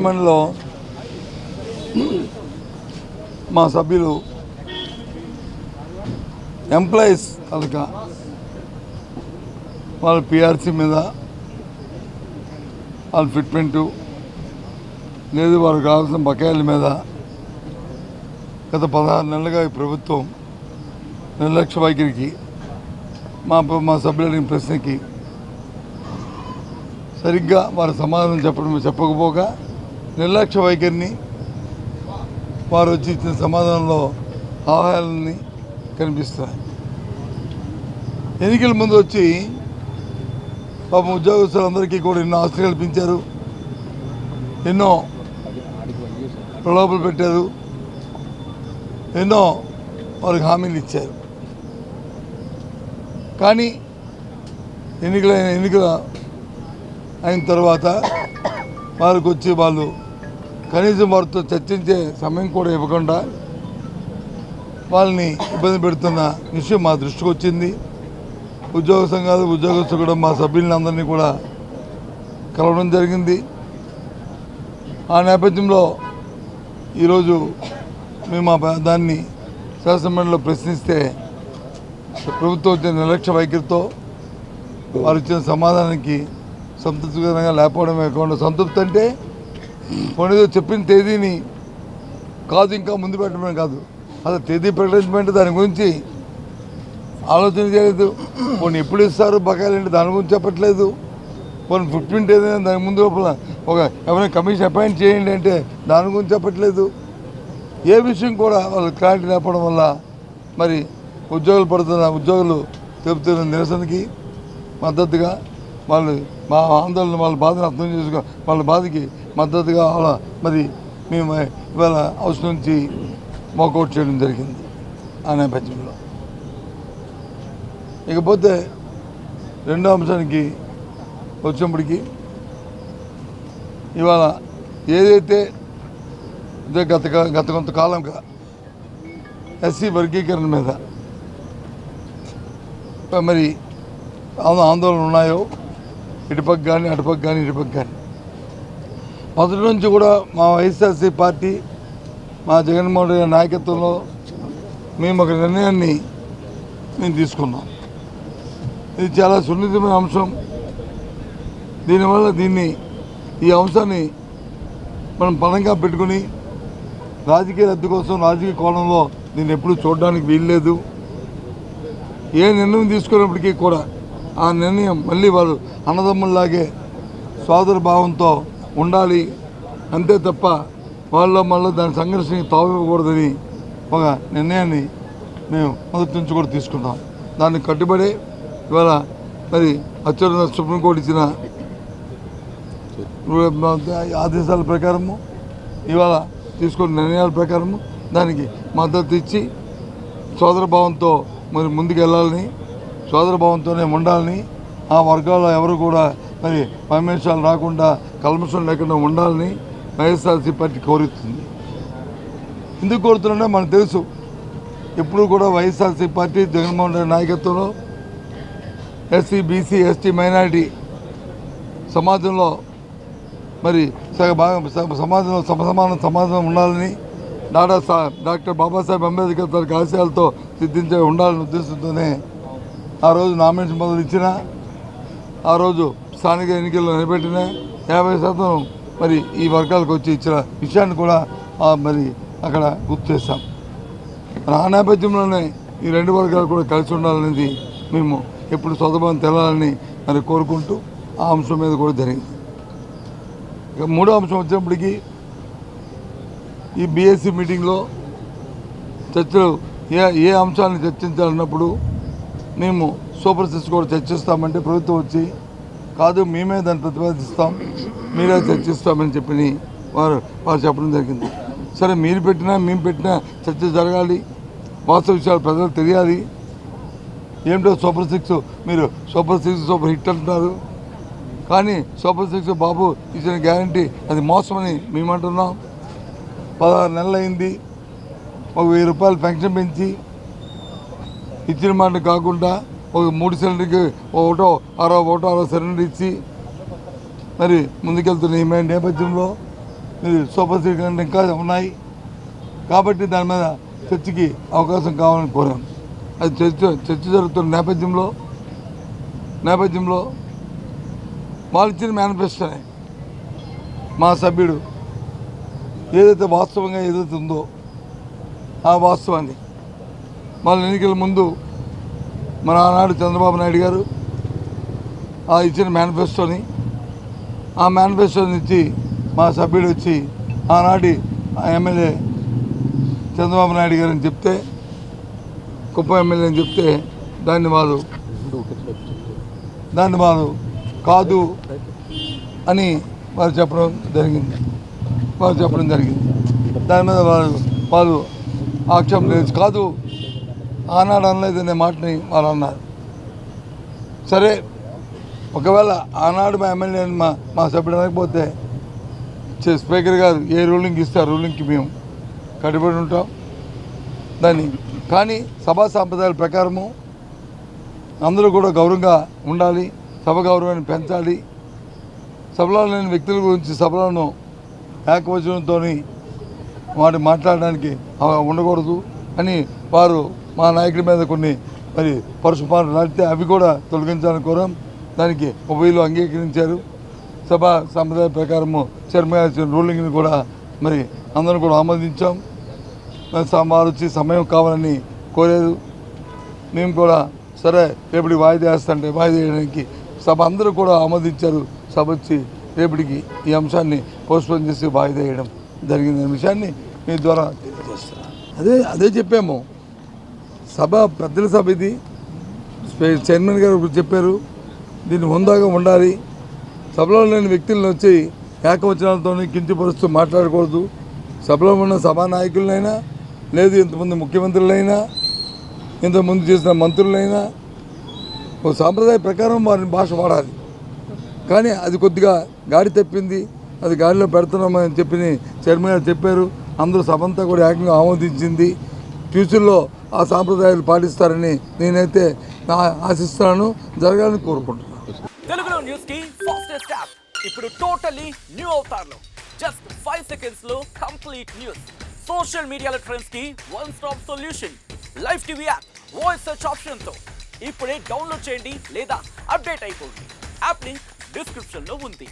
శాసనమండలిలో మా సభ్యులు ఎంప్లాయీస్ కనుక వాళ్ళ పిఆర్సీ మీద వాళ్ళ ఫిట్మెంటు లేదు వాళ్ళకి కావాల్సిన బకాయిల మీద గత 16 నెలలుగా ఈ ప్రభుత్వం నిర్లక్ష్య వైఖరికి మా సభ్యులు అడిగిన ప్రశ్నకి సరిగ్గా వారు సమాధానం చెప్పకపోగా నిర్లక్ష్య వైఖరిని వారు వచ్చి ఇచ్చిన సమాధానంలో ఆహారాలని కనిపిస్తున్నాయి. ఎన్నికల ముందు వచ్చి పాపం ఉద్యోగస్తులందరికీ కూడా ఎన్నో ఆస్తులు కల్పించారు, ఎన్నో ప్రలోభాలు పెట్టారు, ఎన్నో వారికి హామీలు ఇచ్చారు. కానీ ఎన్నికల అయిన తర్వాత వారికి వచ్చి వాళ్ళు కనీసం వారితో చర్చించే సమయం కూడా ఇవ్వకుండా వాళ్ళని ఇబ్బంది పెడుతున్న విషయం మా దృష్టికి వచ్చింది. ఉద్యోగ సంఘాలు ఉద్యోగస్తులు కూడా మా సభ్యులందరినీ కూడా కలవడం జరిగింది. ఆ నేపథ్యంలో ఈరోజు మేము దాన్ని శాసనమండలిలో ప్రశ్నిస్తే ప్రభుత్వం వచ్చిన నిర్లక్ష్య వైఖరితో వారు ఇచ్చిన సమాధానానికి సంతృప్తికరంగా లేకపోవడమే కాకుండా, సంతృప్తి అంటే కొనేదో చెప్పిన తేదీని కాదు ఇంకా ముందు పెట్టడమే కాదు, అసలు తేదీ ప్రకటించమంటే దాని గురించి ఆలోచన చేయలేదు. కొన్ని ఎప్పుడు ఇస్తారు బకాయిలు అంటే దాని గురించి చెప్పట్లేదు. కొన్ని ఫుట్ప్రింట్ ఏదైనా దాని ముందు లోపల ఎవరైనా కమిషన్ అపాయింట్ చేయండి అంటే దాని గురించి చెప్పట్లేదు. ఏ విషయం కూడా వాళ్ళు క్లారిటీ లేకపోవడం వల్ల మరి ఉద్యోగులు చెబుతున్న నిరసనకి మద్దతుగా వాళ్ళు మా ఆందోళన వాళ్ళ బాధను అర్థం చేసుకో వాళ్ళ బాధకి మద్దతుగా మరి మేము ఇవాళ హౌస్ నుంచి వాకౌట్ చేయడం జరిగింది. ఆ నేపథ్యంలో ఇకపోతే రెండో అంశానికి వచ్చినప్పటికీ ఇవాళ ఏదైతే గత కొంతకాలంగా ఎస్సీ వర్గీకరణ మీద మరి ఆందోళనలు ఉన్నాయో ఇటుపక్క కానీ అటుపక్క కానీ ఇటుపక్క కానీ మొదటి నుంచి కూడా మా వైఎస్ఆర్సీ పార్టీ మా జగన్మోహన్ రెడ్డి నాయకత్వంలో మేము ఒక నిర్ణయాన్ని తీసుకున్నాం. ఇది చాలా సున్నితమైన అంశం. దీనివల్ల ఈ అంశాన్ని మనం పరంగా పెట్టుకుని రాజకీయ రద్దు కోసం రాజకీయ కోణంలో దీన్ని ఎప్పుడూ చూడడానికి వీల్లేదు. ఏ నిర్ణయం తీసుకున్నప్పటికీ కూడా ఆ నిర్ణయం మళ్ళీ వాళ్ళు అన్నదమ్ముల్లాగే సోదర భావంతో ఉండాలి, అంతే తప్ప మళ్ళీ దాని సంఘర్షణకి తావివ్వకూడదని ఒక నిర్ణయాన్ని మేము మొదటి నుంచి కూడా తీసుకున్నాం. దాన్ని కట్టుబడి ఇవాళ మరి అత్యున్నత సుప్రీంకోర్టు ఇచ్చిన ఆదేశాల ప్రకారము ఇవాళ తీసుకున్న నిర్ణయాల ప్రకారము దానికి మద్దతు ఇచ్చి సోదరభావంతో మరి ముందుకు వెళ్ళాలని, సోదరభావంతోనే ఉండాలని, ఆ వర్గాల్లో ఎవరు కూడా మరి పర్మిషన్లు రాకుండా కల్మషం లేకుండా ఉండాలని వైఎస్ఆర్సీ పార్టీ కోరుతుంది. ఎందుకు కోరుతున్నా మనకు తెలుసు. ఎప్పుడు కూడా వైఎస్ఆర్సీ పార్టీ జగన్మోహన్ రెడ్డి నాయకత్వంలో ఎస్సీ బీసీ ఎస్టీ మైనారిటీ సమాజంలో మరి సమాజంలో సమాధానం ఉండాలని డాక్టర్ బాబాసాహెబ్ అంబేద్కర్ తన ఆశయాలతో ఉండాలని ఉద్దేశంతోనే ఆ రోజు నామినేషన్ మొదలు ఇచ్చిన, ఆ రోజు స్థానిక ఎన్నికల్లో నిలబెట్టిన 50% మరి ఈ వర్గాలకు వచ్చి ఇచ్చిన విషయాన్ని కూడా మరి అక్కడ గుర్తు చేస్తాం. ఆ నేపథ్యంలోనే ఈ రెండు వర్గాలు కూడా కలిసి ఉండాలనేది మేము ఎప్పుడు స్వతభావం తెలాలని మరి కోరుకుంటూ ఆ అంశం మీద కూడా జరిగింది. ఇక మూడో అంశం వచ్చినప్పటికీ ఈ బీఎస్సీ మీటింగ్లో చర్చలు ఏ అంశాలను చర్చించాలన్నప్పుడు మేము సూపర్ సిక్స్ కూడా చర్చిస్తామంటే ప్రభుత్వం వచ్చి కాదు మేమే దాన్ని ప్రతిపాదిస్తాం, మీరే చర్చిస్తామని చెప్పి వారు చెప్పడం జరిగింది. సరే మీరు పెట్టినా మేము పెట్టినా చర్చ జరగాలి, వాస్తవ విషయాలు ప్రజలకు తెలియాలి. ఏమిటో సూపర్ సిక్స్, మీరు సూపర్ హిట్ అంటున్నారు, కానీ సూపర్ సిక్స్ బాబు ఇచ్చిన గ్యారంటీ అది మోసమని మేమంటున్నాం. 16 నెలలు అయింది, ఒక 1000 రూపాయలు పెన్షన్ పెంచి ఇచ్చిన మాట కాకుండా ఒక 3 సిలిండర్కి ఒకటో 60 సిలిండర్ ఇచ్చి మరి ముందుకెళ్తున్న ఈ నేపథ్యంలో మీరు సూపర్ సీడ్ కంటే ఇంకా ఉన్నాయి కాబట్టి దాని మీద చర్చకి అవకాశం కావాలని కోరాం. అది చర్చ జరుగుతున్న నేపథ్యంలో వాళ్ళు ఇచ్చిన మేనిఫెస్టోనే మా సభ్యుడు ఏదైతే వాస్తవంగా ఏదైతే ఉందో ఆ వాస్తవాన్ని వాళ్ళ ఎన్నికల ముందు మన ఆనాడు చంద్రబాబు నాయుడు గారు ఆ ఇచ్చిన మేనిఫెస్టోని ఇచ్చి మా సభ్యుడు వచ్చి ఆనాటి ఎమ్మెల్యే చంద్రబాబు నాయుడు గారు అని చెప్తే కుప్ప ఎమ్మెల్యే అని చెప్తే దాన్ని వాళ్ళు కాదు అని వారు చెప్పడం జరిగింది. దాని మీద వాళ్ళు ఆక్షేపం లేదు. కాదు ఆనాడు అనలేదనే మాటని వాళ్ళు అన్నారు. సరే, ఒకవేళ ఆనాడు మా ఎమ్మెల్యే మా సభ్యుడు అనకపోతే స్పీకర్ గారు ఏ రూలింగ్ ఇస్తే ఆ రూలింగ్కి మేము కట్టుబడి ఉంటాం దాన్ని. కానీ సభా సాంప్రదాయాల ప్రకారము అందరూ కూడా గౌరవంగా ఉండాలి, సభ గౌరవాన్ని పెంచాలి, సభలో లేని వ్యక్తుల గురించి సభలను ఏకవచనంతో వాటి మాట్లాడడానికి ఉండకూడదు అని వారు మా నాయకుడి మీద కొన్ని పరుషపాలు నడితే అవి కూడా తొలగించాలని కోరాం. దానికి ఉభయలు అంగీకరించారు. సభా సంప్రదాయ ప్రకారము చైర్మన్ ఇచ్చిన రూలింగ్ని కూడా అందరం కూడా ఆమోదించాం. వారు వచ్చి సమయం కావాలని కోరారు. మేము కూడా సరే రేపటికి వాయిదా వేస్తుంటే వాయిదా వేయడానికి సభ అందరూ కూడా ఆమోదించారు. సభ వచ్చి రేపటికి ఈ అంశాన్ని పోస్ట్పోన్ చేసి వాయిదా వేయడం జరిగిందనే విషయాన్ని మీ ద్వారా తెలియజేస్తున్నాను. అదే చెప్పాము. సభ పెద్దల సభ ఇది. చైర్మన్ గారు చెప్పారు దీన్ని హుందాగా ఉండాలి, సభలో లేని వ్యక్తులను వచ్చి ఏకవచనాలతో కించపరుస్తూ మాట్లాడకూడదు. సభలో ఉన్న సభా నాయకులైనా లేదు ఇంతమంది ముఖ్యమంత్రులైనా ఇంతకుముందు చేసిన మంత్రులైనా ఒక సాంప్రదాయ ప్రకారం వారిని భాష వాడాలి. కానీ అది కొద్దిగా గాడి తప్పింది, అది గాడిలో పెడుతున్నామని చైర్మన్ గారు చెప్పారు. అందరూ సభ అంతా కూడా ఏకంగా ఆమోదించింది. ఫ్యూచర్లో ఆ సాంప్రదాయాలు పాటిస్తారని నేనైతే ఆశిస్తున్నాను, జరగాలని కోరుకుంటున్నాను. తెలుగులో న్యూస్ కి ఫాస్టెస్ట్ యాప్ ఇప్పుడు టోటల్లీ న్యూ అవతార్లో జస్ట్ 5 సెకండ్స్ లో కంప్లీట్ న్యూస్. సోషల్ మీడియాలో ట్రెండ్స్ కి one stop solution. Live TV app voice search option తో ఇప్పుడే డౌన్లోడ్ చేయండి లేదా అప్డేట్ అయిపోండి. యాప్ లింక్ డిస్క్రిప్షన్ లో ఉంది.